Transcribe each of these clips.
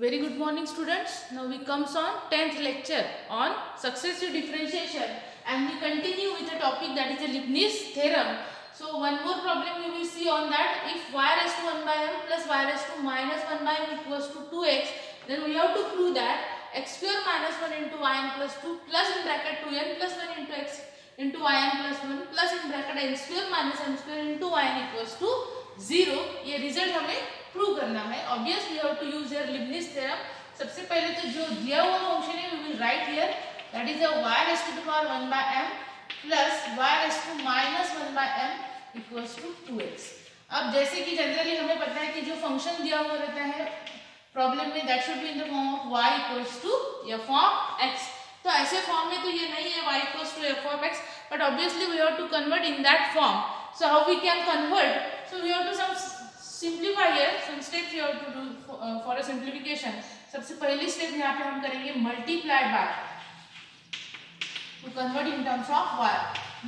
Very good morning students. Now we comes on 10th lecture on successive differentiation and we continue with the topic that is the Leibniz theorem. So one more problem you will see on that. If y raised to 1 by m plus y raised to minus 1 by m equals to 2x, then we have to prove that x square minus 1 into yn plus 2 plus in bracket 2n plus 1 into x into yn plus 1 plus in bracket n square minus m square into yn equals to 0. ये result हमें prove करना है. Obviously we have to use here Leibniz theorem. सबसे पहले तो जो दिया हुआ फंक्शन है we will write here that is y raised to the power 1 by m plus y raised to minus 1 by m equals to 2x. अब जैसे कि जनरली हमें पता है कि जो फंक्शन दिया हुआ रहता है प्रॉब्लम में that should be in the form of y equals to f of x. तो ऐसे फॉर्म में तो ये नहीं है y equals to f of x, but obviously we have to convert in that form. So how we can convert? So we have to some simplify here. Some steps you have to do for a simplification. सबसे पहली step यहाँ पे हम करेंगे multiply by to convert in terms of y.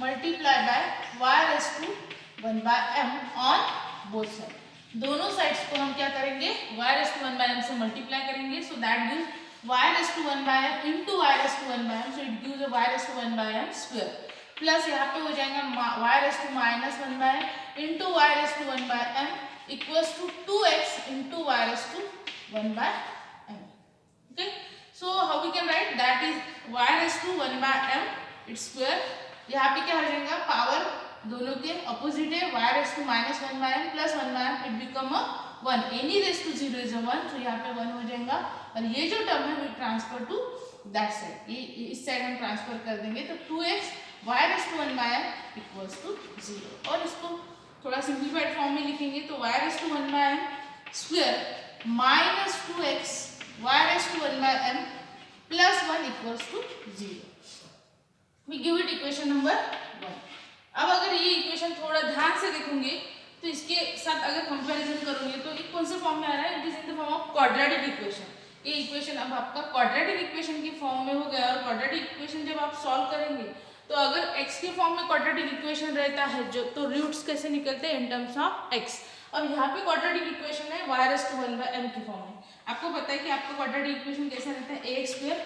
Multiply by y raised to 1 by m on both sides. दोनों sides को हम क्या करेंगे y raised to 1 by m से मल्टीप्लाई करेंगे. So that gives y raised to 1 by m into y raised to 1 by m. So it gives a y raised to 1 by m square. Plus यहाँ पे हो जाएगा y raised to minus 1 by m into y raised to 1 by m equals to 2x into y raised to 1 by m. Okay, so how we can write that is y raised to 1 by m its square. यहाँ पे क्या हो जाएगा power दोनों के opposite है. y raised to minus 1 by m plus 1 by m it become a 1. any raised to 0 is a 1. तो यहाँ पे 1 हो जाएगा और ये जो टर्म है we transfer to that side. ये इस साइड हम ट्रांसफर कर देंगे तो 2x y raised to 1 by m equals to 0. और इसको थोड़ा सिंप्लीफाइड फॉर्म में लिखेंगे तो y raised to 1 by m square minus 2x y raised to 1 by m plus 1 equals to 0. We give it equation number 1. अब अगर ये equation थोड़ा ध्यान से देखोगे तो इसके साथ अगर कंपैरिजन करोगे तो ये कौन से फॉर्म में आ रहा है. It is in the form of quadratic equation. ये इक्वेशन अब आपका क्वाड्रेटिक इक्वेशन की फॉर्म में हो गया. और क्वाड्रेटिक इक्वेशन जब आप सॉल्व करेंगे तो अगर x के फॉर्म में क्वाड्रेटिक इक्वेशन रहता है जो तो रूट्स कैसे निकलते हैं इन टर्म्स ऑफ x. अब यहाँ पे क्वाड्रेटिक इक्वेशन है y raised to 1 by m की फॉर्म में. आपको पता है कि आपका क्वाड्रेटिक इक्वेशन कैसा रहता है ax square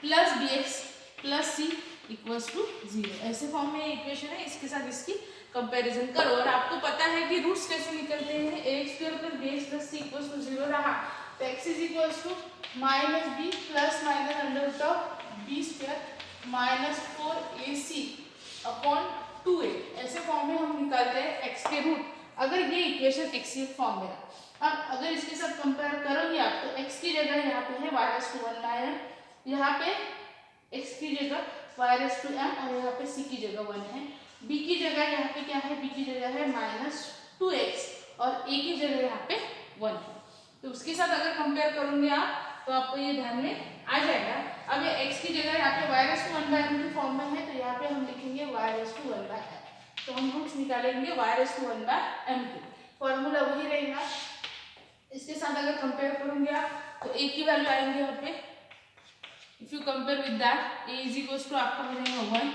plus bx plus c equals to 0. ऐसे फॉर्म में इक्वेशन है. इसके साथ इसकी कंपैरिजन करो और आपको पता है कि रूट्स कैसे निकलते हैं. ax square plus bx plus c equals to 0 रहा तो x is equals to minus b plus minus under root of b square minus 4ac upon 2a. ऐसे फॉर्म में हम निकालते हैं x के रूट अगर ये इक्वेशन x की फॉर्म में. अब अगर इसके साथ कंपेयर करोगे आप तो x की जगह यहाँ पे है y raised to 1 by m, यहाँ पे x की जगह y raised to m और यहाँ पे c की जगह 1 है. b की जगह यहाँ पे क्या है b की जगह है माइनस 2x और a की जगह यहाँ पे 1 है. तो उसके साथ अगर कंपेयर करोगे आप तो आपको ये ध्यान में आ जाएगा. अब ये x की जगह यहाँ पे y raised to 1 by m की फॉर्म में है तो यहाँ पे हम लिखेंगे y raised to 1 by m. तो हम रूट्स निकालेंगे y raised to 1 by m की. फॉर्मूला वही रहेगा. इसके साथ अगर कंपेयर करोगे आप तो a की वैल्यू आएंगे यहाँ पे. If you compare with that a is equals to आपका हो जाएगा 1,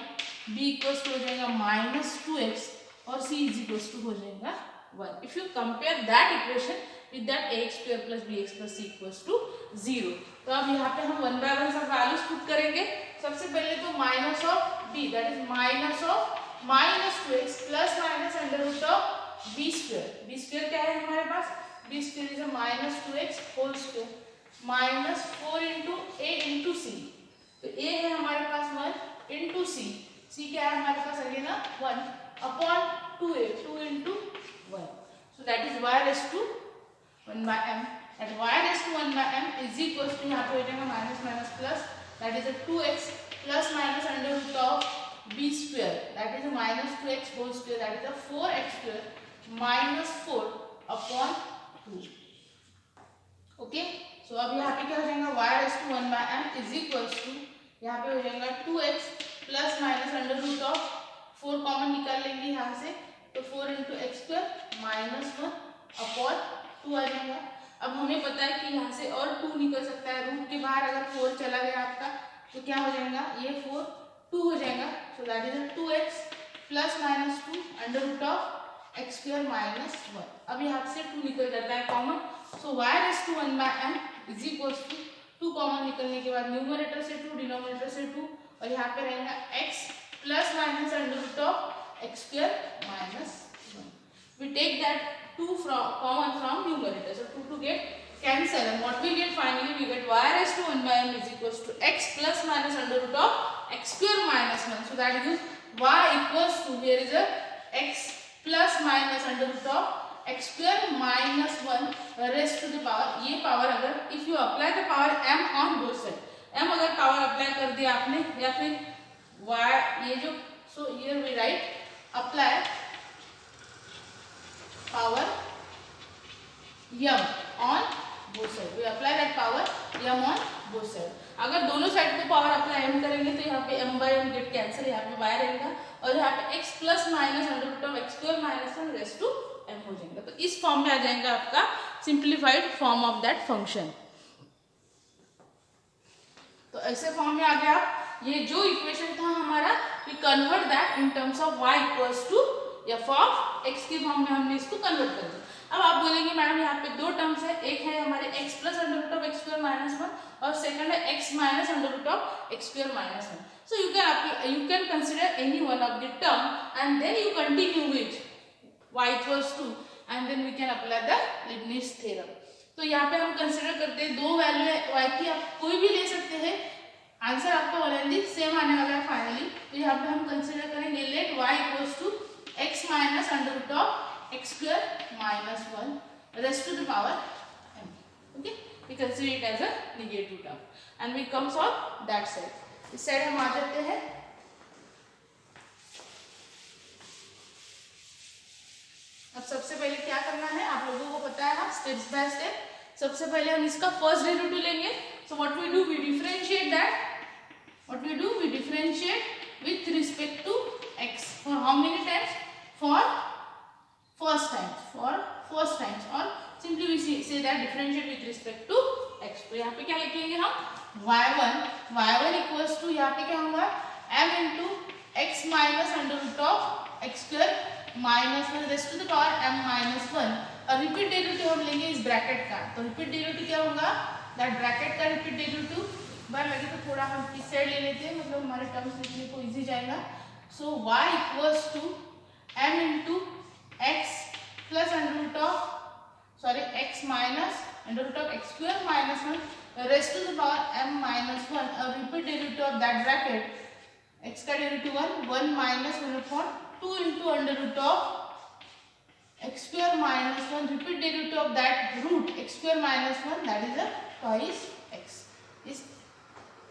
b इक्वल्स टू हो जाएगा माइनस 2x और c इज इक्वल्स टू हो जाएगा 1. If you compare that equation with that ax square plus bx plus c equals to 0. तो अब यहाँ पे हम 1 by 1 सब वैल्यूज पुट करेंगे. सबसे पहले तो minus of b that is minus of minus 2x plus minus under root of b square. b square क्या है हमारे पास b square is minus 2x whole square minus 4 into a into c. तो a है हमारे पास 1 into c. c क्या है हमारे पास again 1 upon 2a 2 into 1. So that is y raised to 1 by m. That y raised to 1 by m is equals to यहाँ पे हो जाएगा minus minus plus that is a 2x plus minus under root of b square that is a minus 2x whole square that is a 4x square minus 4 upon 2. Okay, so अब यहाँ पे क्या हो जाएगा y raised to 1 by m is equals to यहाँ पे हो जाएगा 2x plus minus under root of 4 common निकाल लेंगे यहाँ से तो 4 into x square minus 1 upon 2 आ जाएगा. अब हमें पता है कि यहाँ से और 2 निकल सकता है. रूट के बाहर अगर 4 चला गया आपका तो क्या हो जाएगा ये 4 2 हो जाएगा. So that is 2x plus minus 2 under root of x square minus 1. अब यहाँ से 2 निकल जाता है common. So y raised to 1 by m is equal to 2 common निकलने के बाद न्यूमरेटर से 2 डिनोमिनेटर से 2 और यहाँ पे रहेगा x plus minus under root of x square minus 1. We take that 2 common from numerator, so 2 to get cancel, and what we get finally, we get y raised to 1 by m is equals to x plus minus under root of x square minus 1. So that gives y equals to, here is a x plus minus under root of x square minus 1 raised to the power, ये power अगर if you apply the power m on both side, m अगर power apply कर दिया आपने या फिर y ये जो, so here we write apply power m on both side, we apply that power m on both side. अगर दोनों साइड को पावर अप्लाई m करेंगे तो यहाँ पे m by m get cancel, यहाँ पे y रहेगा और यहाँ पे x plus minus under root of x square minus 1 rest to m हो जाएगा. तो इस फॉर्म में आ जाएगा आपका simplified form of that function. तो ऐसे फॉर्म में आ गया. ये जो इक्वेशन था हमारा, we convert that in terms of y equals to f of x के फॉर्म में हमने इसको कन्वर्ट कर दिया. अब आप बोलेंगे मैडम यहाँ पे दो टर्म्स है, एक है हमारे x plus under root of x square minus 1 और सेकंड है x minus under root of x square minus 1. So you can consider any one of the term and then you continue with y equals to and then we can apply the Leibniz theorem. तो यहाँ पे हम consider करते हैं दो value है y की, आप कोई भी ले सकते हैं, आंसर आपका ऑलरेडी सेम आने वाला है फाइनली. तो यहाँ पे हम कंसिडर करेंगे let y equals to x minus under root of x square minus 1 raised to the power m. Okay, we consider it as a negative term and we comes on that side. इस side हम आ जाते हैं. अब सबसे पहले क्या करना है आप लोगों को पता है ना, स्टेप्स बाय स्टेप. सबसे पहले हम इसका फर्स्ट डेरिवेटिव लेंगे. So what we do, we differentiate that. What we do, we differentiate with respect to x for how many times, for first times or simply we say that differentiate with respect to x. तो यहाँ पे क्या लिखेंगे हम, y1 equals to यहाँ पे क्या होगा m into x minus under root of x square minus 1 raised to the power m minus 1. और रिपीट डेरिवेटिव हम लेंगे इस ब्रैकेट का. तो रिपीट डेरिवेटिव क्या होगा, दैट ब्रैकेट का रिपीट डेरिवेटिव. बार लगे तो थोड़ा हम इस साइड ले लेते हैं, मतलब हमारे टर्म्स लिखने को इजी जाएगा. सो y equals to m into x plus under root of x minus under root of x square minus 1 raised to the power m minus 1. और repeat derivative of that bracket, x का derivative 1 minus 1 upon 2 into under root of x square minus 1. repeat derivative of that root x square minus 1, that is a twice x. इस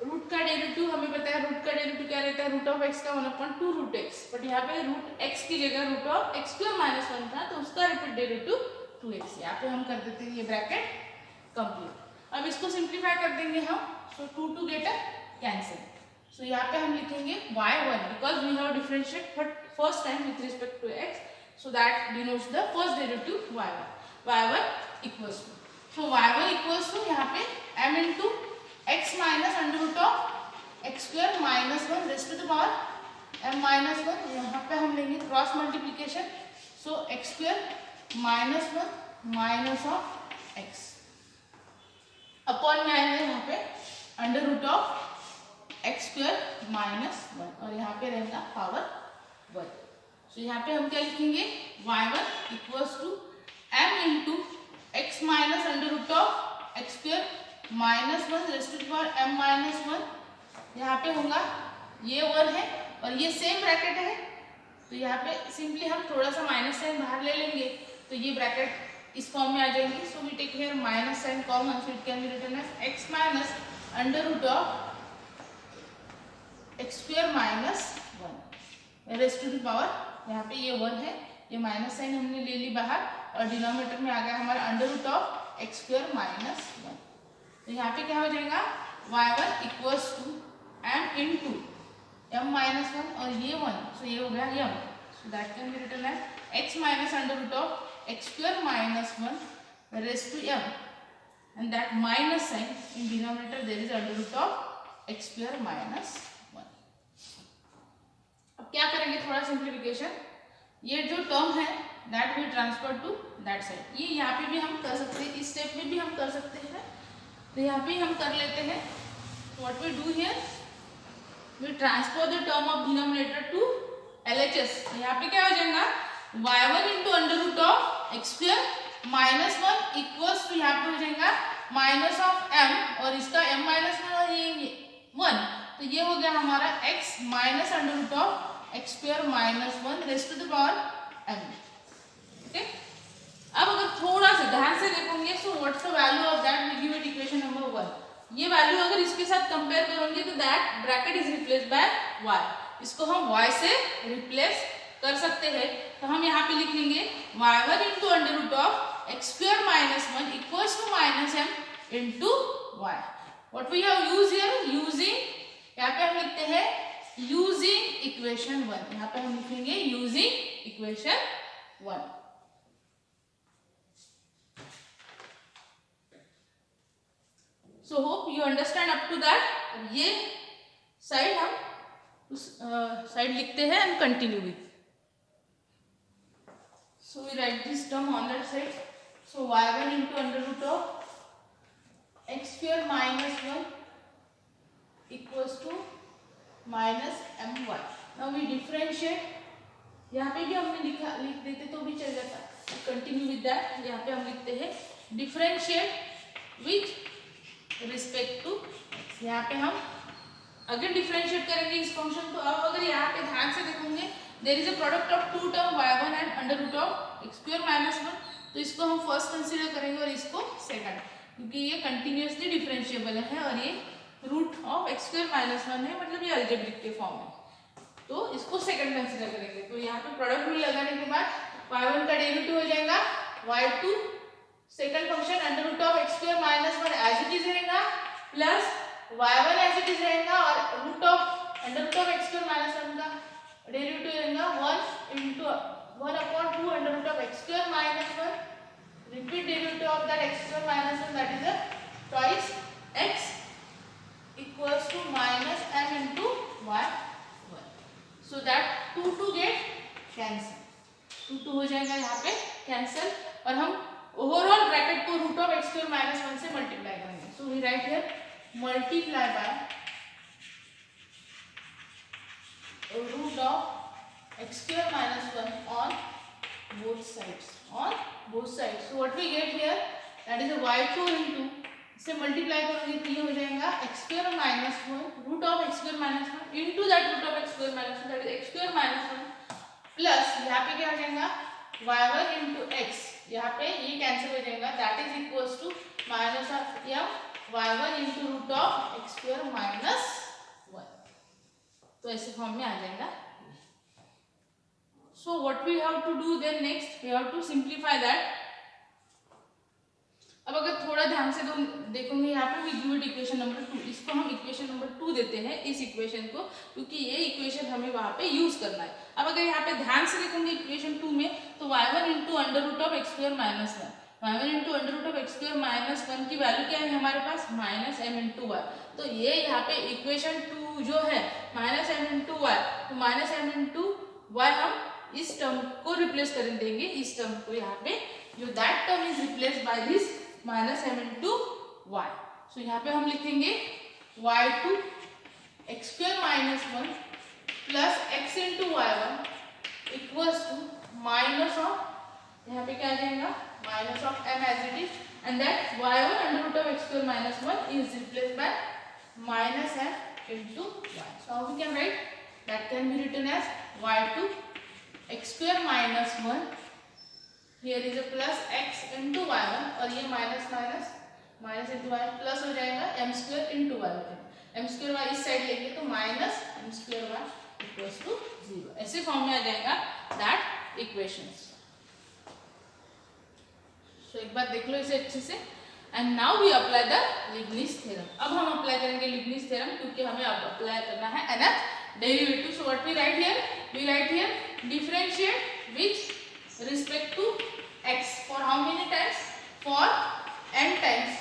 root का derivative हमें पता है, root का derivative क्या रहता है, रूट ऑफ एक्स का 1/2 रूट एक्स. बट यहाँ पे रूट एक्स की जगह root of x square minus 1 था, तो उसका रिपीट डेरिवेटिव 2x. यहाँ पे हम कर देते हैं ये ब्रैकेट कंप्लीट. अब इसको सिंप्लीफाई कर देंगे हम. So 2 to get a cancel. So यहाँ पे हम लिखेंगे y1 because we have differentiate first time with respect to x, so that denotes the first derivative y1 equals to. So y1 equals to यहाँ पे m into x minus under root of x square minus 1 raised to the power m minus 1. यहाँ पे हम लेंगे cross multiplication. So x square minus 1 minus of x upon में आएगा यहाँ पे under root of x square minus 1 और यहाँ पे रहेगा पावर 1. सो यहाँ पे हम क्या लिखेंगे, y1 equals to m into x minus under root of x square minus 1 rest to the power m minus 1. यहाँ पे होगा ये 1 है और ये सेम ब्रैकेट है, तो यहाँ पे सिंपली हम थोड़ा सा माइनस साइन बाहर ले लेंगे तो ये ब्रैकेट इस फॉर्म में आ जाएंगे. So we take here minus sign common, so it can be written as x minus under root of x square minus 1 rest to the power. यहाँ पे ये 1 है, ये माइनस साइन हमने ले ली बाहर और डिनोमिनेटर में आ गया हमारा under root of x square minus 1. तो यहाँ पे क्या हो जाएगा, y1 equals to m into m minus 1 और ये 1, सो ये हो गया m. So that can be written as x minus under root of x square minus 1 rest to m and that minus sign in denominator there is under root of x square minus 1. अब क्या करेंगे, थोड़ा simplification. ये जो term है that we transfer to that side. ये यहाँ पे भी हम कर सकते हैं, इस स्टेप में भी हम कर सकते हैं. तो यहाँ पे हम कर लेते हैं what we do here, we transfer the term of denominator to LHS। यहाँ पे क्या हो जाएगा y1 into under root of x square minus 1 equals to यहाँ पे हो जाएगा माइनस ऑफ m और इसका m माइनस 1 और ये 1, तो ये हो गया हमारा x minus under root of x square minus 1 rest to the power m। Okay, अब अगर थोड़ा सा ध्यान से देखोगे so what's the value of that, we give it equation number 1। ये वैल्यू अगर इसके साथ कंपेयर करोगे तो that bracket is replaced by y, इसको हम y से रिप्लेस कर सकते हैं। तो हम यहाँ पे लिख लेंगे y1 into under root of x square minus 1 equals to minus m into y। What we have use here, using, यहाँ पे हम लिखते हैं यूजिंग इक्वेशन 1, यहाँ पे हम लिखेंगे using equation 1। So hope you understand up to that. ये साइड हम उस साइड लिखते हैं and continue with. So we write this term on that side. So y1 into under root of x square minus 1 equals to minus my. Now we differentiate. यहाँ पे भी हमने लिख देते तो भी चल जाता। Continue with that. यहाँ पे हम लिखते हैं differentiate with respect to x। यहाँ पे हम अगर डिफरेंशिएट करेंगे इस फंक्शन को। अब अगर यहाँ पे ध्यान से देखोगे there is a product of two term y1 and under root of x square minus 1, तो इसको हम फर्स्ट कंसीडर करेंगे और इसको सेकंड, क्योंकि ये कंटिन्यूअसली डिफरेंशिएबल है और ये root of x square minus 1 है, मतलब ये अलजेब्रिक के फॉर्म में, तो इसको सेकंड कंसीडर करेंगे। तो यहाँ पे प्रोडक्ट रूल लगाने के बाद y1 का डेरिवेटिव हो जाएगा y2 second function under root of x square minus 1 as it is रहेगा plus y1 as it is रहेगा और root of under root of x square minus 1 का डेरिवेटिव रहेगा 1 into 1 upon 2 under root of x square minus 1, repeat derivative of that x square minus 1, that is a twice x equals to minus m into y1, so that 2 get cancel, 2 हो जाएगा यहाँ पे cancel और हम overall bracket को root of x square minus 1 से multiply करेंगे। So we write here multiply by root of x square minus 1 on both sides, on both sides। So what we get here, that is a y2 into, इसे multiply करोगे तो ये हो जाएगा x square minus 1 root of x square minus 1 into that root of x square minus 1, that is x square minus 1 plus यहाँ पे क्या हो जाएगा y1 into x, यहाँ पे ये कैंसिल हो जाएगा, that is equals to minus of y1 into root of x square minus 1, तो ऐसे फॉर्म में आ जाएगा। So what we have to do then next, we have to simplify that. अब अगर थोड़ा ध्यान से देखोगे यहाँ पे we give it equation number 2, इसको हम इक्वेशन नंबर 2 देते हैं इस इक्वेशन को, क्योंकि ये इक्वेशन हमें वहां पे यूज करना है। अब अगर यहाँ पे ध्यान से देखोगे इक्वेशन 2 में तो y1 into under root of x square minus 1, y1 into under root of x square minus 1 की वैल्यू क्या है हमारे पास माइनस m इंटू वाई, तो ये यहाँ पे इक्वेशन 2 जो है माइनस m इंटू वाई, तो माइनस m इंटू वाई हम इस टर्म को रिप्लेस कर देंगे, इस टर्म को यहाँ पे, जो that term is replace by this minus m into y. सो यहाँ पे हम लिखेंगे y2 x square minus 1 plus x into y1 equals to minus of, यहाँ पे क्या आ जाएगा minus of m as it is, and that y1 under root of x square minus 1 is replaced by minus m into y। So how we can write, that can be written as y2 x square minus 1, here is a plus x into y1 और ये minus minus minus into y plus हो जाएगा m square into y, m square y इस side लेंगे तो minus m square y equals to 0, ऐसे form में आ जाएगा दैट इक्वेशंस। सो एक बार देख लो इसे अच्छे से। And now we apply the Leibniz theorem. अब हम अप्लाई करेंगे लीबनिज़ थ्योरम, क्योंकि हमें अब अप्लाई करना है nth derivative. So what we write here, we write here differentiate with respect to x for how many times, for n times,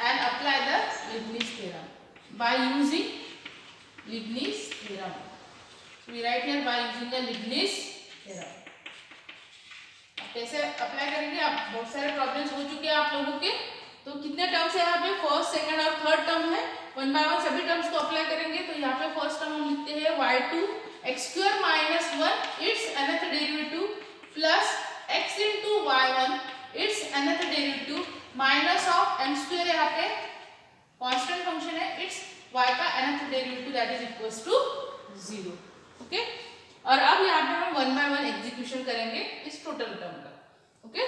and apply the Leibniz theorem by using Leibniz theorem। So we write here by using the Leibniz theorem। कैसे apply करेंगे, आप बहुत सारे problems हो चुके हैं आप लोगों के, तो कितने टर्म्स है यहाँ पे, फर्स्ट सेकंड और थर्ड टर्म है, वन बाय वन सभी टर्म्स को अप्लाई करेंगे। तो यहाँ पे फर्स्ट टर्म हम लिखते हैं y2 x square minus 1 its nth derivative plus x into y1 its nth derivative minus of m square, यहाँ पे कांस्टेंट फंक्शन है, इट्स y का nth derivative that is equals to 0। Okay, और अब यहाँ पे हम वन बाय वन एग्जीक्यूशन करेंगे इस टोटल टर्म का। Okay,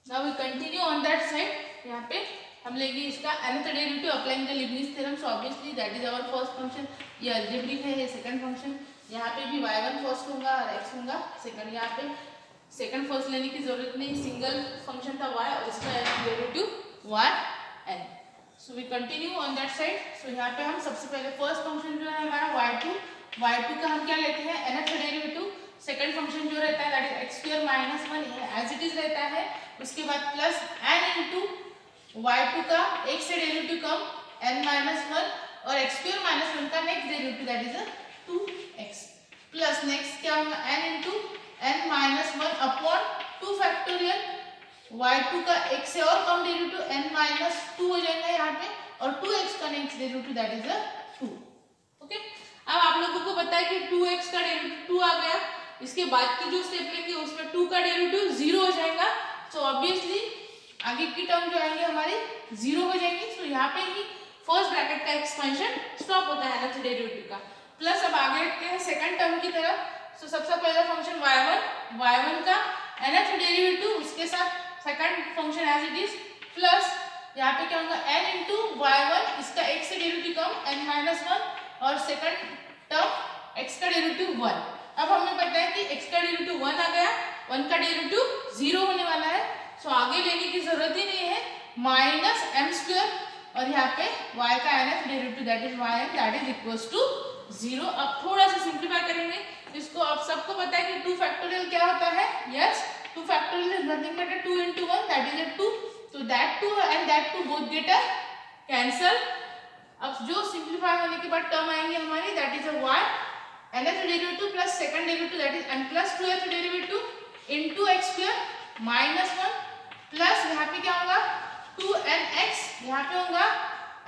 now we continue on that side. यहाँ पे हम लेंगे इसका nth derivative applying the Leibniz theorem, so obviously that is our first function. ये अलजेब्रिक है, ये सेकंड फंक्शन। यहाँ पे भी y1 फर्स्ट होगा और x होगा सेकंड। यहाँ पे सेकंड फर्स्ट लेने की जरूरत नहीं, सिंगल फंक्शन था y और इसका derivative yn। So we continue on that side. So यहाँ पे हम सबसे पहले फर्स्ट फंक्शन जो है हमारा y2 का हम क्या लेते हैं nth डेरिवेटिव। सेकंड फंक्शन जो रहता है that is x square minus 1 as it is रहता है। उसके बाद प्लस n इंटू y2 का एक से डेरिवेटिव कम n माइनस 1 और x स्क्वायर माइनस 1 का next derivative that is 2x plus next क्या होगा n into n minus 1 upon 2 factorial y2 का एक से और कम डेरिवेटिव n माइनस 2 हो जाएगा यहाँ पे, और 2x का next derivative that is 2। Okay, अब आप लोगों को पता है कि 2x का डेरिवेटिव 2 आ गया, इसके बाद की जो स्टेप लेंगे उसमें 2 का डेरिवेटिव 0 हो जाएगा। सो ऑब्वियसली आगे की टर्म जो आएंगे हमारी 0 हो जाएंगी। सो यहाँ पे ही फर्स्ट ब्रैकेट का एक्सपेंशन स्टॉप होता है nth डेरिवेटिव का। प्लस अब आगे रखते हैं सेकंड टर्म की तरफ। सो सबसे पहला फंक्शन y1 का nth डेरिवेटिव, उसके साथ second function as it is, plus यहाँ पे क्या होगा n इंटू y1, इसका एक से डेरिवेटिव कम n माइनस 1 और सेकंड टर्म x का डेरिवेटिव 1। अब हमें पता है कि x का डेरिवेटिव 1 आ गया, 1 का डेरिवेटिव 0 होने वाला है। सो आगे लेने की जरूरत ही नहीं है, माइनस m स्क्वायर और यहाँ पे y का nth derivative that is yn that is equals to 0। अब थोड़ा सा सिंप्लीफाई करेंगे इसको। अब सबको पता है कि 2 फैक्टोरियल क्या होता है, yes 2 factorial is nothing but 2 into 1 that is 2। So that 2 and that 2 both get cancel. अब जो सिंप्लीफाई होने के बाद टर्म आएंगे हमारी that is y nth derivative plus second derivative that is n plus 2th derivative into x square minus 1 plus यहाँ पे क्या होगा 2nx, यहाँ पे होगा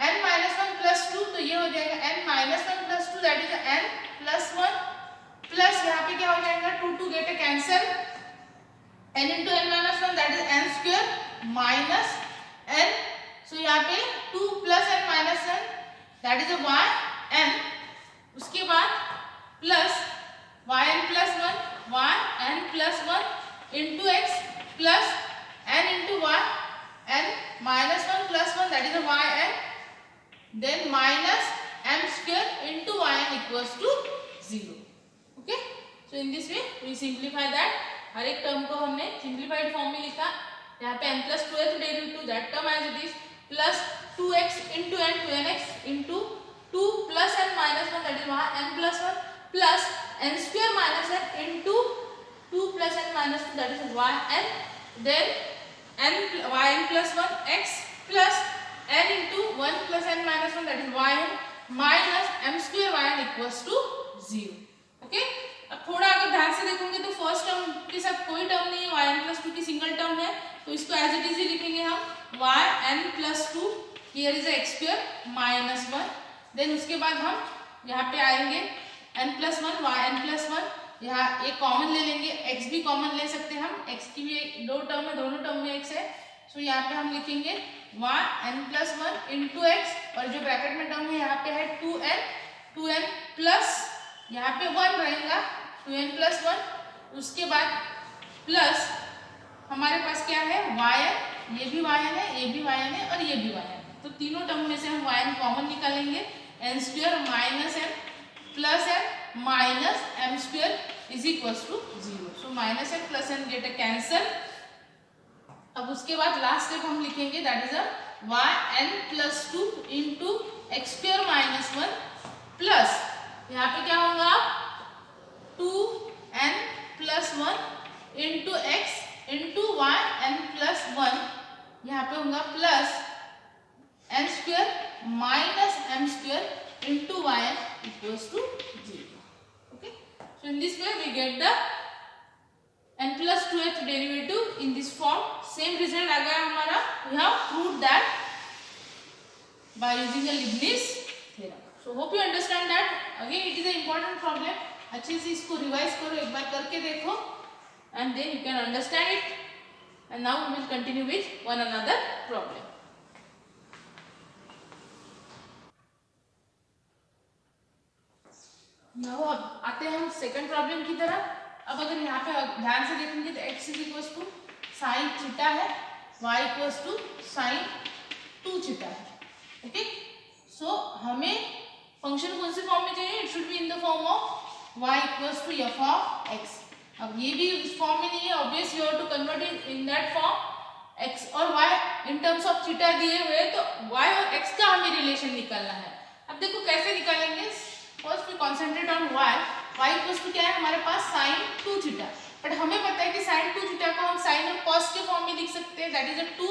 n माइनस 1 प्लस 2, तो ये हो जाएगा n minus 1 plus 2 that is n plus 1 plus यहाँ पे क्या हो जाएगा 2 get cancel, n into n minus 1 that is n square minus n। So यहाँ पे 2 plus n minus 1 that is yn। उसके बाद plus yn plus 1 yn plus 1 into x plus n into y n minus 1 plus 1 that is yn, then minus m square into yn equals to 0। Okay, so in this way we simplify that. हर एक term को हमने simplified form में लिखा। यहाँ पे n plus 2th derivative that term as it is plus 2x into n 2nx into 2 plus n minus 1 that is वहाँ n plus 1 plus n square minus n into 2 plus n minus 2 that is yn, then yn plus 1 x plus n into 1 plus n minus 1 that is yn minus m square yn equals to 0। Okay, अब थोड़ा अगर ध्यान से देखोगे तो first term के साथ कोई टर्म नहीं है, yn प्लस 2 की सिंगल टर्म है, तो इसको एज इट इज ही लिखेंगे हम yn plus 2, here is x square minus 1। Then उसके बाद हम यहाँ पे आएंगे n प्लस 1 yn प्लस 1, यहाँ एक कॉमन ले लेंगे, x भी कॉमन ले सकते हैं हम, x की भी दो टर्म है, दोनों टर्म में x है। सो यहाँ पे हम लिखेंगे yn प्लस 1 इंटू x और जो ब्रैकेट में टर्म है यहाँ पे है 2n प्लस यहाँ पे 1 रहेगा 2n प्लस 1। उसके बाद प्लस हमारे पास क्या है yn, ये भी yn है, ये भी yn है और ये भी yn है, तो तीनों टर्म में से हम yn कॉमन निकालेंगे, n square minus m plus m minus m square is equals to 0। So minus m plus n get cancel. अब उसके बाद लास्ट स्टेप हम लिखेंगे that is yn plus 2 into x square minus 1 plus यहाँ पे क्या होगा 2n plus 1 into x into yn plus 1, यहाँ पे होगा plus n square minus m square into yn equals to 0। Okay, so in this way we get the n plus 2h derivative in this form. Same result आ गया हमारा. We have proved that by using the Leibniz theorem. So hope you understand that. Again it is an important problem. अच्छे से इसको revise करो, एक बार करके देखो, and then you can understand it. And now we will continue with one another problem. Now अब आते हैं हम सेकंड प्रॉब्लम की तरफ. अब अगर यहाँ पे ध्यान से देखेंगे तो x equals to sine theta है, y equals to sine 2 theta है. ओके, सो हमें फंक्शन कौन से फॉर्म में चाहिए? It should be in the form of y equals to f of x. अब ये भी इस फॉर्म में नहीं है, obvious you have to convert it in that form. x और y इन टर्म्स ऑफ थीटा दिए हुए, तो y और x का हमें रिलेशन निकालना है. अब देखो कैसे निकालेंगे. First we concentrate on y. y equals to क्या है हमारे पास? Sign 2 theta. बट हमें पता है कि साइन 2 थीटा को हम साइन और कॉस के फॉर्म में लिख सकते हैं. That is a 2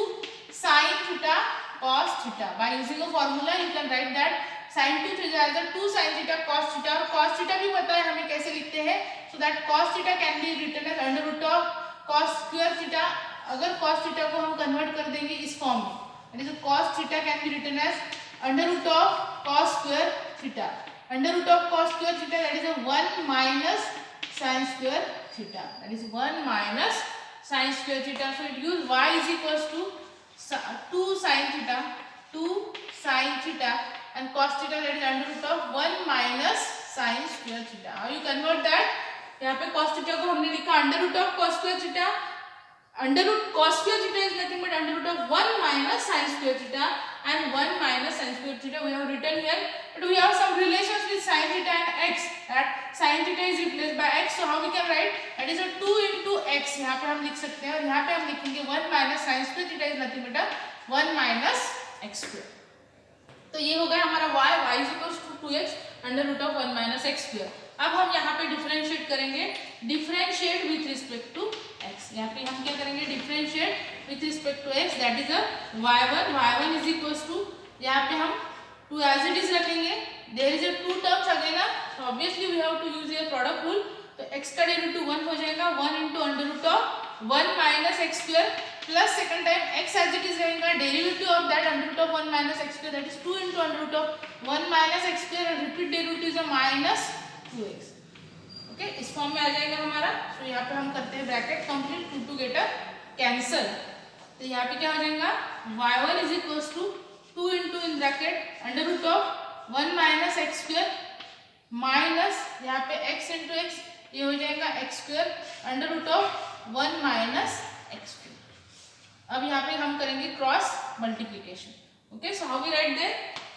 sine theta cos theta. By using a formula you can write that sin 2 theta as a 2 sin theta cos theta. और cos theta भी पता है हमें कैसे लिखते हैं. So that cos theta can be written as under root of cos square theta. अगर cos theta को हम कन्वर्ट कर देंगे इस फॉर्म में, that is cos theta can be written as under root of cos square theta. Under root of cos square theta, that is a 1 minus sin square theta. That is 1 minus sin square theta. So it gives y is equals to 2 sin theta, 2 sin theta and cos theta, that is under root of 1 minus sin square theta. How you convert that? यहाँ पे cos theta को हमने लिखा under root of cos square theta. Under root cos square theta is nothing but under root of 1 minus sin square theta, and 1 minus sin square theta we have written here. But we have some relations with sin theta and x. That sin theta is replaced by x. So how we can write? That is a 2 into x. यहाँ पे हम लिख सकते हैं, और यहाँ पे हम लिखेंगे 1 minus sin square theta is nothing but a 1 minus x square. तो ये हो गया हमारा y is equals to 2x under root of 1 minus x square. अब हम यहाँ पे डिफरेंशिएट करेंगे. Differentiate with respect to x. यहाँ पे हम क्या करेंगे? Differentiate with respect to x. That is a y1 is equals to, यहाँ पे हम 2 एज इट इज रखेंगे. There is a 2 terms again, so obviously we have to use a product rule. तो x का डेरिवेटिव 1 हो जाएगा, 1 into under root of 1 minus x square plus second time x as it is रहेगा. Derivative of that under root of 1 minus x square, that is 2 into under root of 1 minus x square, और repeat derivative is a minus 2x. Okay, इस form में आ जाएगा हमारा. सो यहाँ पे हम करते हैं ब्रैकेट कंप्लीट, 2 टुगेदर कैंसल. तो यहाँ पे क्या हो जाएगा? y1 is equals to 2 into in bracket under root of 1 minus x square minus यहाँ पे x into x, ये हो जाएगा x square under root of 1 minus x square. अब यहाँ पे हम करेंगे cross multiplication. Okay, so how we write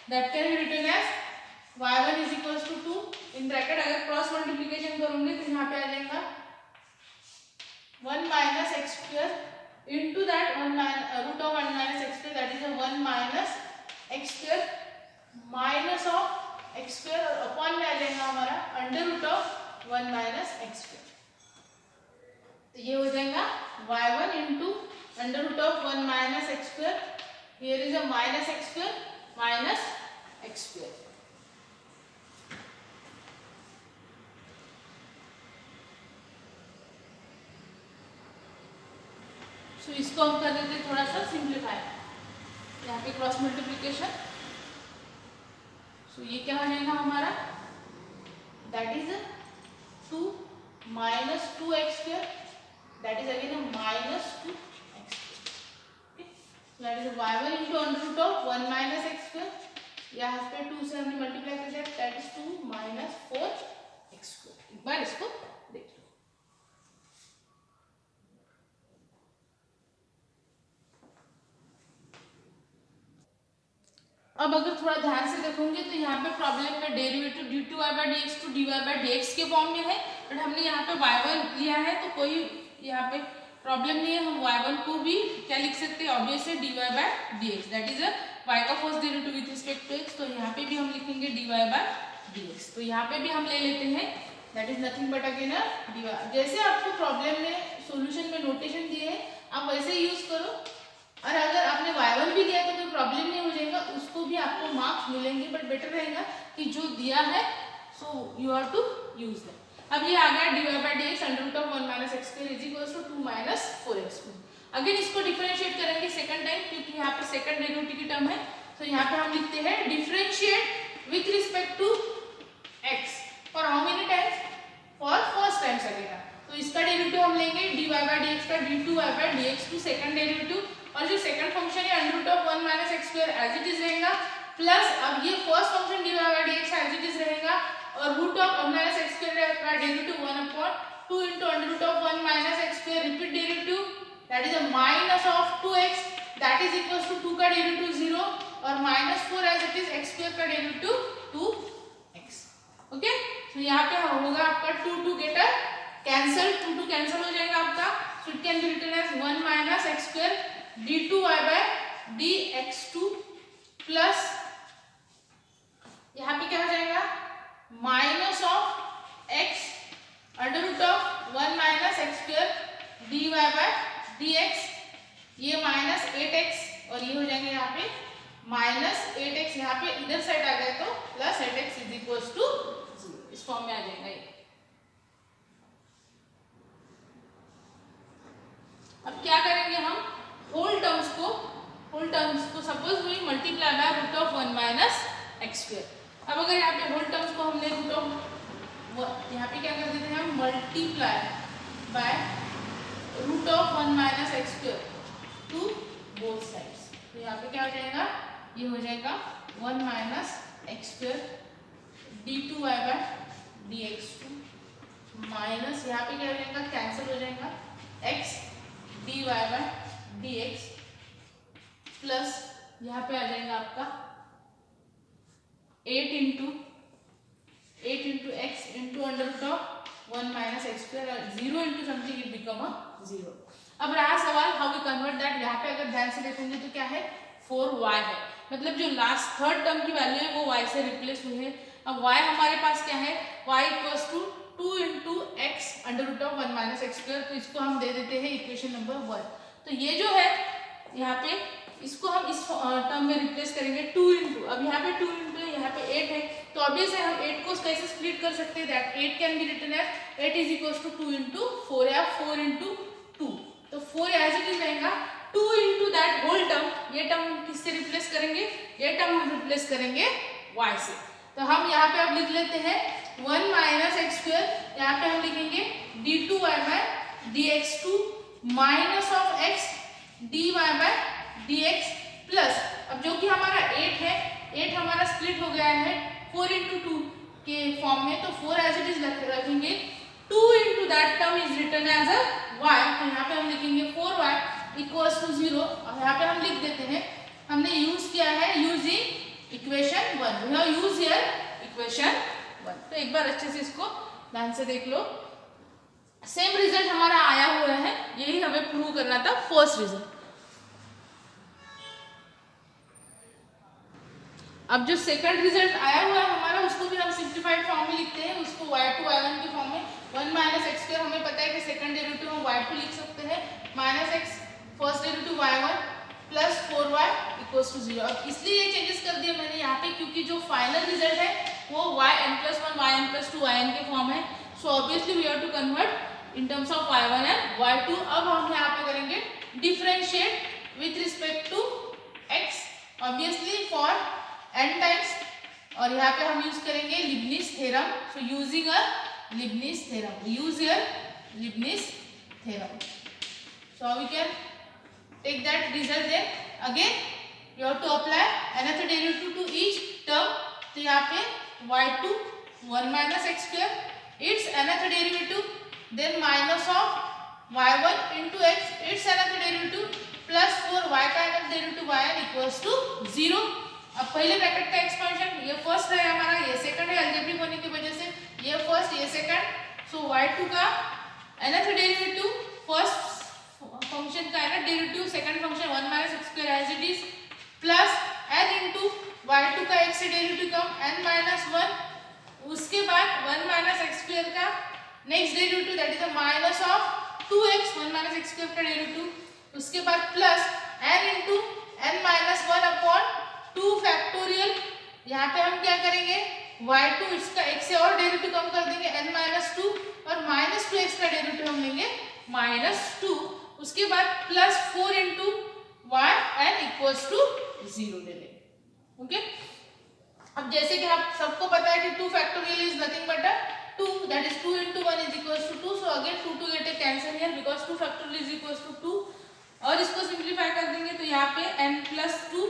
that can be written as y1 is equals to 2 in bracket. अगर क्रॉस मल्टीप्लीकेशन करूंगे तो यहाँ पे आ जाएगा 1 minus x square into that root of 1 minus x square, that is a 1 minus x square minus of x square, और upon में आ जाएगा हमारा under root of 1 minus x square. तो ये हो जाएगा y1 into under root of 1 minus x square. Here is a minus x square minus x square. सो इसको हम कर देते हैं थोड़ा सा सिंप्लीफाई. यहाँ पे क्रॉस मल्टीप्लीकेशन. सो ये क्या हो जाएगा हमारा? That is 2 minus 2x square, that is again a minus 2x square. Okay, so that is y1 into under root of 1 minus x square. यहाँ पे 2 से हमने मल्टीप्लाई कर दिया, that is 2 minus 4x square. एक बार इसको देख लो. अब अगर थोड़ा ध्यान से देखोगे तो यहाँ पे प्रॉब्लम में डेरिवेटिव d2y/dx टू dy/dx के फॉर्म में है, बट हमने यहाँ पे y1 लिया है, तो कोई यहाँ पे प्रॉब्लम नहीं है. हम y1 को भी क्या लिख सकते हैं? Obviously dy/dx, that is y का first derivative with respect to x. तो यहाँ पे भी हम लिखेंगे dy/dx. तो यहाँ पे भी हम ले लेते हैं, that is nothing but again dy. जैसे आपको प्रॉब्लम में सोल्यूशन में नोटेशन दिए हैं, आप वैसे ही यूज करो. और अगर आपने y1 भी लिया तो कोई प्रॉब्लम नहीं हो जाएगा, उसको भी आपको मार्क्स मिलेंगे, बट बेटर रहेगा कि जो दिया है so you have to use that. अब ये आ गया dy by dx under root of 1 minus x square is equal to 2 minus 4x cube. Again इसको डिफरेंशिएट करेंगे सेकंड टाइम, क्योंकि यहाँ पे सेकंड डेरिवेटिव की टर्म है, तो यहाँ पे हम लिखते हैं differentiate with respect to x for how many times, for first time लगेगा। तो इसका डेरिवेटिव हम लेंगे dy by dx का d2y by dx to second derivative, और जो सेकंड फंक्शन है under root of 1 minus x square as it is रहेगा, प्लस अब ये first function dy by dx as it is रहेगा, और root of minus x square का derivative 1/2 into under root of 1 minus x square repeat derivative that is a minus of 2x that is equals to 2 का derivative 0 और -4 as it is x square का derivative 2x। Okay, तो यहाँ पे होगा आपका 2 get cancel, 2 cancel हो जाएगा आपका, so it can be written as 1 minus x square d2y by dx2 plus यहाँ पे क्या हो जाएगा minus of x under root of 1 minus x square dy by dx, ये माइनस 8x और ये हो जाएंगे यहाँ पे माइनस 8x, यहाँ पे इधर साइड आ गया तो plus 8x is equals to 0, इस फॉर्म में आ जाएगा ये। अब क्या करेंगे हम, होल टर्म्स को सपोज हुई multiply by root of 1 minus x square. अब अगर यहाँ पे होल टर्म्स को हमने रूट ऑफ यहाँ पे क्या कर देते हैं हम multiply by root of 1 minus x square to both sides, तो यहाँ पे क्या हो जाएगा, ये हो जाएगा 1 minus x square d2y by dx2 minus यहाँ पे क्या हो जाएगा कैंसिल हो जाएगा x dy by dx plus यहाँ पे आ जाएगा आपका 8 into x into under root of 1 minus x square और 0 into something it become a 0। अब रहा सवाल हाउ वी कन्वर्ट दैट, यहाँ पे अगर ध्यान से देखेंगे तो क्या है 4y है, मतलब जो लास्ट थर्ड टर्म की वैल्यू है वो y से रिप्लेस हुई है। अब y हमारे पास क्या है, y equals to 2 into x under root of 1 minus x square, तो इसको हम दे देते हैं इक्वेशन नंबर 1। तो ये जो है यहाँ पे इसको हम इस टर्म में रिप्लेस करेंगे 2 इंटू, अब यहाँ पे 2 इंटू यहाँ पे 8 है, तो ऑब्वियसली हम 8 को कैसे स्प्लिट कर सकते हैं, that 8 can be written as 8 is equals to 2 into 4 या 4 इंटू 2, तो 4 एज इट इज रहेगा 2 इंटू दैट होल टर्म, ये टर्म किससे रिप्लेस करेंगे, ये टर्म हम रिप्लेस करेंगे y से। तो हम यहाँ पे अब लिख लेते हैं 1 माइनस एक्स स्क्वायर, यहाँ पे हम लिखेंगे d2y by dx2 minus of x dy by dx plus, अब जो कि हमारा 8 है, 8 हमारा स्प्लिट हो गया है 4 इंटू 2 के फॉर्म में, तो 4 एज इट इज रखेंगे, 2 into that term is written as a y, तो यहाँ पे हम लिखेंगे 4y इक्वल्स टू 0। अब यहाँ पे हम लिख देते हैं, हमने यूज किया है using equation 1, we have use here equation 1। तो एक बार अच्छे से इसको ध्यान से देख लो, सेम रिजल्ट हमारा आया हुआ है, यही हमें प्रूव करना था फर्स्ट रिजल्ट। अब जो सेकंड रिजल्ट आया हुआ है हमारा, उसको भी हम सिंप्लीफाइड फॉर्म में लिखते हैं, उसको y2 y1 के फॉर्म में, 1 माइनस एक्स स्क्वायर हमें पता है कि सेकंड डेरिवेटिव हम y2 लिख सकते हैं, minus x first derivative y1 plus 4y equals to 0। अब इसलिए ये चेंजेस कर दिया मैंने यहाँ पे, क्योंकि जो फाइनल रिजल्ट है वो yn+1 yn+2 yn के फॉर्म है, so obviously we have to convert in terms of y1 and y2। अब हम यहाँ पे करेंगे differentiate with respect to x obviously for n times, और यहाँ पे हम यूज करेंगे Leibniz theorem, so using a Leibniz theorem, use here Leibniz theorem, so we can take that result then again you have to apply another derivative to each term। तो यहाँ पे y2 1 minus x square its another derivative, then minus of y1 into x its another derivative plus 4y का another derivative yn equals to 0। अब पहले bracket का expansion, ये first है हमारा, ये सेकंड है, अलजेब्रिक होने की वजह से ये फर्स्ट ये सेकंड, सो y2 का another derivative फर्स्ट फंक्शन का है ना derivative second function 1 minus x square as it is plus n into y2 का x से डेरिवेटिव कम n माइनस 1, उसके बाद 1 माइनस एक्स स्क्वायर का next derivative that is a minus of 2x 1 minus x square का derivative, उसके बाद plus n into n minus 1 upon 2 factorial, यहाँ पे हम क्या करेंगे y2 इसका x से और डेरिवेटिव कम कर देंगे n माइनस 2 और माइनस 2x का डेरिवेटिव हम लेंगे -2, उसके बाद plus 4 into y n equals to 0 ले लेंगे। ओके, अब जैसे कि आप सबको पता है कि 2 factorial is nothing but 2, that is 2 into 1 is equals to 2, so again 2 get a cancel here because 2 factorial is equals to 2, और इसको सिंप्लीफाई कर देंगे तो यहाँ पे n plus 2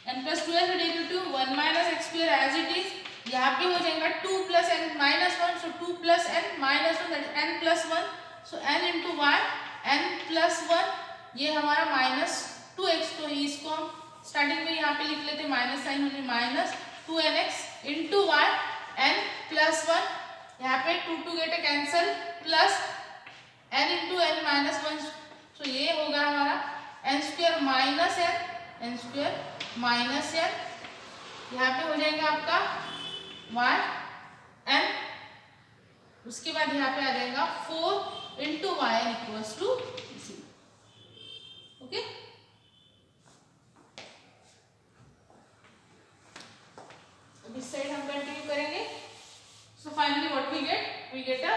है derivative 1 minus x square as it is, यहाँ पे हो जाएगा 2 plus n minus 1, so 2 plus n minus 1 that is n plus 1, so n into y n plus 1, ये हमारा -2x, तो इसको हम स्टार्टिंग में यहाँ पे लिख लेते माइनस साइन होने minus 2nx into y n plus 1, यहाँ पे 2 get a cancel plus n into n minus 1, तो ये होगा हमारा n square minus n square minus n, यहाँ पे हो जाएगा आपका y n, उसके बाद यहाँ पे आ जाएगा 4 into y n equals to 0। Okay, अब इस साइड हम कंटिन्यू करेंगे। So finally what we get a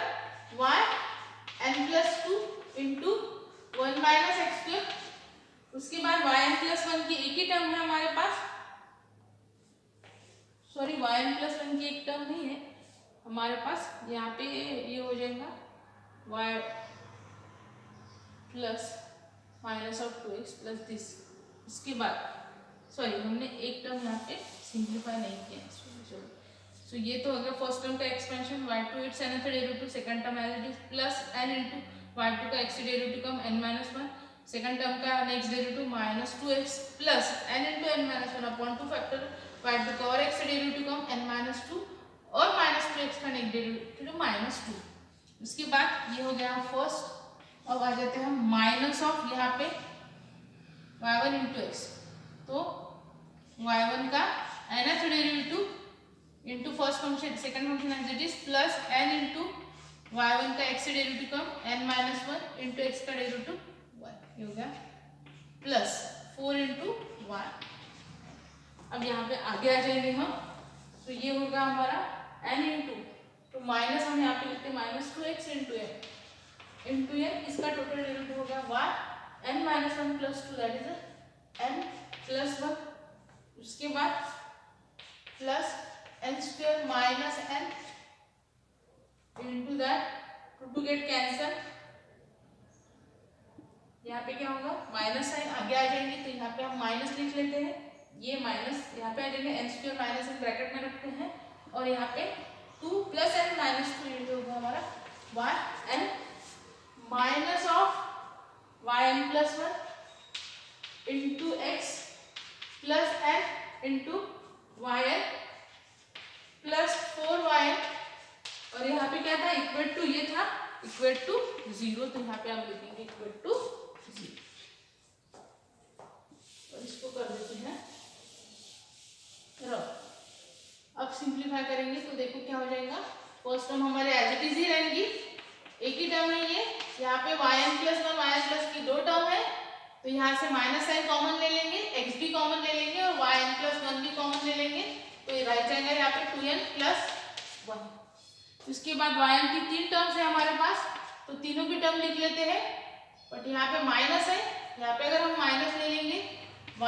y n plus 2 into 1 minus x square, उसके बाद y n प्लस 1 की एक ही टर्म है हमारे पास, सॉरी y n प्लस 1 की एक टर्म नहीं है हमारे पास, यहाँ पे ये हो जाएगा y plus minus of 2x plus this, इसके बाद सॉरी हमने एक टर्म यहाँ पे सिंप्लीफाई नहीं किया, सो ये तो अगर फर्स्ट टर्म का expansion y2 it's nth derivative, second term as it is plus n into y2 का x derivative come n minus 1, second term का next derivative -2x plus n into n minus 1 upon 2 factor y2 का और x derivative come n minus 2 और -2x का next derivative -2, उसके बाद ये हो गया फर्स्ट। अब आ जाते हैं हम माइनस ऑफ यहाँ पे y1 इंटू एक्स, तो y1 का nth derivative into first function second function as it is plus n into y1 का x derivative come n minus 1 into x का डेरिवेटिव y, ये हो गया प्लस 4 इंटू y। अब यहाँ पे आगे आ जाएंगे हम, तो ये होगा हमारा n इंटू, तो माइनस हम यहाँ पे लिखते हैं -2x इंटू n, इसका टोटल डेरिवेटिव होगा y n minus 1 plus 2 that is n plus 1, उसके बाद plus n square minus n into that 2 get cancel, यहाँ पे क्या होगा माइनस साइन आगे आ जाएंगे, तो यहाँ पे हम माइनस लिख लेते हैं, ये माइनस यहाँ पे आ जाएंगे n square minus n bracket में रखते हैं, और यहाँ पे 2 प्लस n माइनस 2 इंटू होगा हमारा y n minus of y n plus 1 into x plus n into y n plus 4y n, और यहाँ पे क्या था इक्वल टू, ये था इक्वल टू 0, तो यहाँ पे हम लिखेंगे इक्वल टू 0, और इसको कर देते हैं रफ। अब सिंप्लीफाई करेंगे तो देखो क्या हो जाएगा, फर्स्ट टर्म हमारे एज इट इज ही रहेंगी, एक ही टर्म है ये, यहाँ पे yn प्लस 1 yn प्लस की 2 टर्म है, तो यहाँ से माइनस साइन कॉमन ले लेंगे, x भी कॉमन ले लेंगे और yn प्लस 1 भी कॉमन ले लेंगे, तो ये रह जाएगा यहाँ पे 2n प्लस 1। उसके बाद yn की 3 टर्म्स है हमारे पास, तो तीनों की टर्म लिख लेते हैं, बट यहाँ पे माइनस है, यहाँ पे अगर हम माइनस ले लेंगे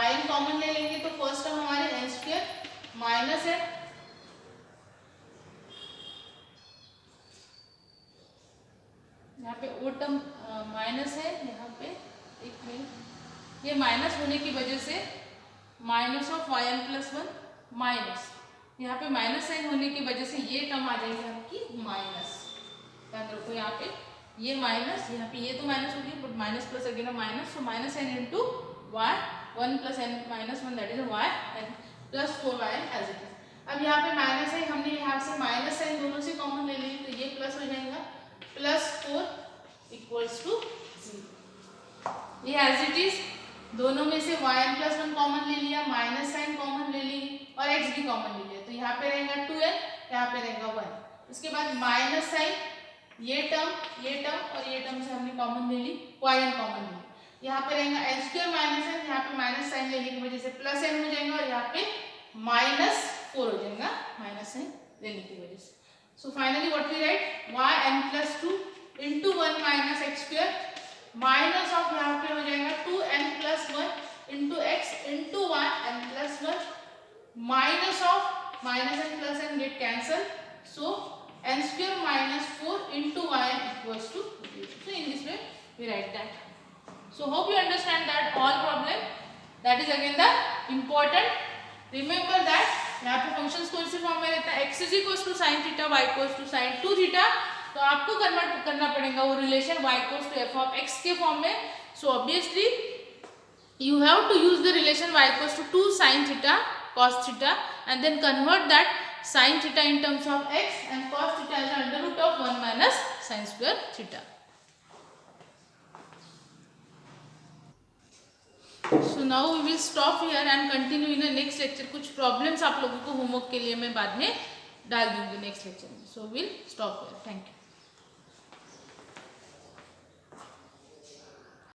yn कॉमन ले लेंगे, तो फर्स्ट टर्म हमारे n स्क्वायर माइनस है, यहाँ पे वो टर्म माइनस है, यहाँ पे एक मिनट, ये माइनस होने की वजह से minus of yn plus 1 minus, यहाँ पे माइनस साइन होने की वजह से ये टर्म आ जाएगी आपकी माइनस, ध्यान रखो यहाँ पे ये माइनस, यहाँ पे ये तो माइनस होगी but minus plus again minus, so minus n into y 1 plus n minus 1 that is y n plus 4y n as it is. अब यहाँ पे माइनस है, हमने यहाँ से माइनस साइन दोनों से कॉमन ले ली, तो ये प्लस हो जाएगा प्लस 4 इक्वल्स टू 0, ये एज इट इज, दोनों में से yn प्लस 1 कॉमन ले लिया, माइनस साइन कॉमन ले ली और x भी कॉमन ले लिया, तो यहाँ पे रहेगा 2n, यहाँ पे रहेगा 1, उसके बाद माइनस साइन, ये टर्म और ये टर्म से हमने कॉमन ले ली, yn कॉमन ले ली, यहाँ पे रहेगा n स्क्वायर माइनस n, यहाँ पे माइनस साइन लेने की वजह से प्लस n हो जाएगा, और यहाँ पे -4 हो जाएगा, माइनस साइन लेने की वजह से। So finally what we write, yn+2 into 1 minus x square minus of यहाँ पे हो जाएगा 2n+1 into x into 1n+1 minus of minus n plus n get cancel, so n square minus 4 into yn equals to 0. So in this way we write that. So hope you understand that all problem. That is again the important. Remember that यहाँ पे functions कौन से form में रहता है, x is equals to sin theta, y equals to sin 2 theta, तो आपको convert करना पड़ेगा वो relation y equals to f of x के फॉर्म में. So obviously you have to use the relation y equals to 2 sin theta cos theta and then convert that sin theta in terms of x and cos theta as under root of 1 minus sin square theta. So now we will stop here and continue in the next lecture. कुछ problems आप लोगों को homework के लिए मैं बाद में डाल दूंगी next lecture में. So we'll stop here. Thank you.